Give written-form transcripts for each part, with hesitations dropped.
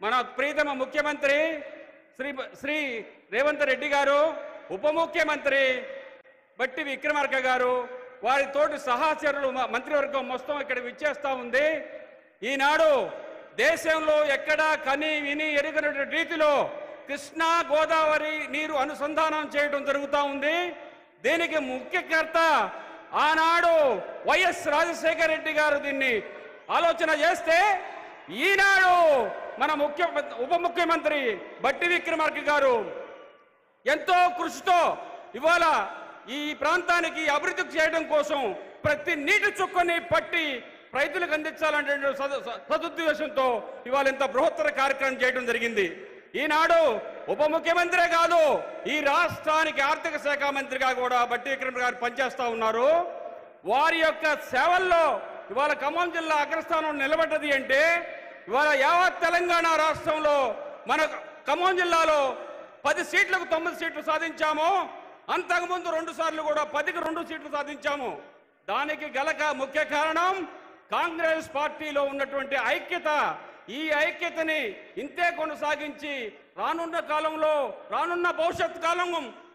మన ప్రీతమ ముఖ్యమంత్రి శ్రీ రేవంత్ రెడ్డి గారు, ఉప ముఖ్యమంత్రి బట్టి విక్రమార్క గారు, వారి తోటి సహచరులు మంత్రివర్గం మొత్తం ఇక్కడ విచ్చేస్తూ ఉంది. ఈనాడు దేశంలో ఎక్కడా కని విని ఎరుగనటువంటి రీతిలో కృష్ణా గోదావరి నీరు అనుసంధానం చేయడం జరుగుతూ ఉంది. దీనికి ముఖ్యకర్త ఆనాడు వైఎస్ రాజశేఖర రెడ్డి గారు దీన్ని ఆలోచన చేస్తే, ఈనాడు మన ఉప ముఖ్యమంత్రి బట్టి విక్రమార్క గారు ఎంతో కృషితో ఇవాళ ఈ ప్రాంతానికి అభివృద్ధి చేయడం కోసం ప్రతి నీటి చుక్కని పట్టి రైతులకు అందించాలంటే సదుద్దేశంతో ఇవాళ ఇంత బృహత్తర కార్యక్రమం చేయడం జరిగింది. ఈనాడు ఉప ముఖ్యమంత్రే కాదు, ఈ రాష్ట్రానికి ఆర్థిక శాఖ మంత్రిగా కూడా బట్టి విక్రమ గారు పనిచేస్తూ ఉన్నారు. వారి యొక్క సేవల్లో ఇవాళ ఖమ్మం జిల్లా అగ్రస్థానం నిలబడ్డది అంటే, ఇవాళ యావత్ తెలంగాణ రాష్ట్రంలో మన ఖమ్మం జిల్లాలో 10 సీట్లకు 9 సీట్లు సాధించాము. అంతకుముందు 2 సార్లు కూడా 10కి 2 సీట్లు సాధించాము. దానికి గల ముఖ్య కారణం కాంగ్రెస్ పార్టీలో ఉన్నటువంటి ఐక్యత. ఈ ఐక్యతని ఇంతే కొనసాగించి రానున్న కాలంలో, రానున్న భవిష్యత్ కాలం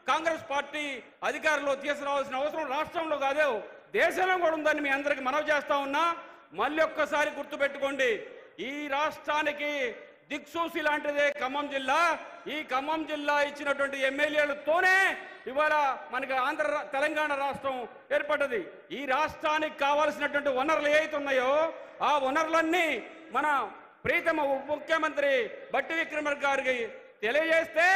కాంగ్రెస్ పార్టీ అధికారంలో తీసుకురావాల్సిన అవసరం రాష్ట్రంలో కాదు, దేశంలో కూడా ఉందని మీ అందరికి మనవి చేస్తా ఉన్నా. మళ్ళీ ఒక్కసారి గుర్తుపెట్టుకోండి, ఈ రాష్ట్రానికి దిక్సూసి లాంటిదే ఖమ్మం జిల్లా. ఈ ఖమ్మం జిల్లా ఇచ్చినటువంటి ఎమ్మెల్యేలతోనే ఇవాళ మనకి తెలంగాణ రాష్ట్రం ఏర్పడ్డది. ఈ రాష్ట్రానికి కావాల్సినటువంటి వనరులు ఏవైతే ఉన్నాయో ఆ వనరులన్నీ మన ప్రీతమ ఉప ముఖ్యమంత్రి బట్టి విక్రమార్క గారికి తెలియజేస్తే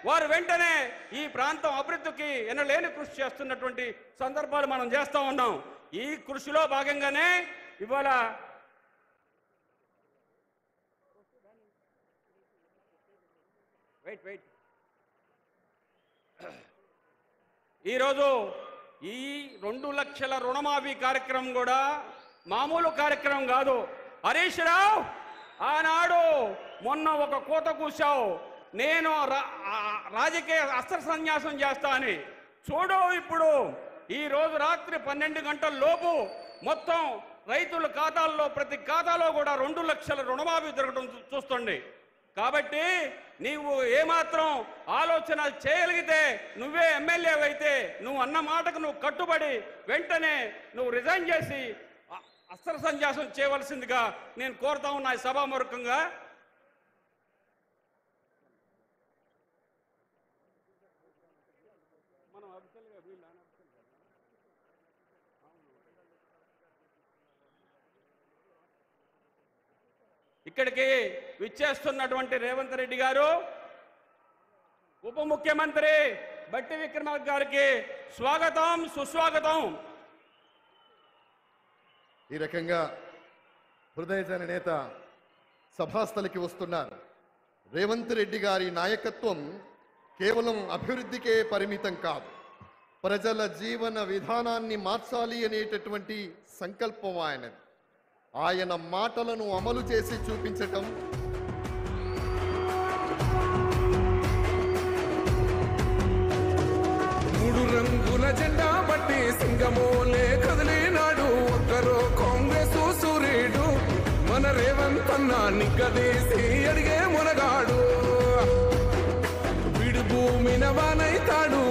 వారు వెంటనే ఈ ప్రాంతం అభివృద్ధికి ఎనలేని కృషి చేస్తున్నటువంటి సందర్భాలు మనం చేస్తూ ఉన్నాం. ఈ కృషిలో భాగంగానే ఇవాళ ఈరోజు ఈ 2 లక్షల రుణమాఫీ కార్యక్రమం కూడా మామూలు కార్యక్రమం కాదు. హరీష్ రావు ఆనాడు మొన్న ఒక కోత కూర్చావు, నేను రాజకీయ అస్త్ర సన్యాసం చేస్తా అని. చూడు ఇప్పుడు ఈ రోజు రాత్రి 12 గంటల లోపు మొత్తం రైతుల ఖాతాల్లో ప్రతి ఖాతాలో కూడా 2 లక్షల రుణమాఫీ జరగడం చూస్తుంది. కాబట్టి నీవు ఏమాత్రం ఆలోచన చేయగలిగితే, నువ్వే ఎమ్మెల్యే అయితే నువ్వు అన్న మాటకు నువ్వు కట్టుబడి వెంటనే నువ్వు రిజైన్ చేసి అస్త్ర సన్యాసం చేయవలసిందిగా నేను కోరుతా ఉన్నా ఈ సభాముఖంగా. ఇక్కడికి విచ్చేస్తున్నటువంటి రేవంత్ రెడ్డి గారు, ఉప ముఖ్యమంత్రి బట్టి విక్రమార్క గారికి స్వాగతం, సుస్వాగతం. ఈ రకంగా హృదయజన నేత సభాస్థలికి వస్తున్నారు. రేవంత్ రెడ్డి గారి నాయకత్వం కేవలం అభివృద్ధికే పరిమితం కాదు, ప్రజల జీవన విధానాన్ని మార్చాలి అనేటటువంటి సంకల్పం ఆయనది. ఆయన మాటలను అమలు చేసి చూపించటం, మూడు రంగుల జెండా బట్టి సింగమోలే కదిలినాడు ఒక్కరో కాంగ్రెస్ సూర్యుడు, మన రేవంత్ అన్న నిగ్గదీసి అడిగే మునగాడు, విడు భూమిన వానైతాడు.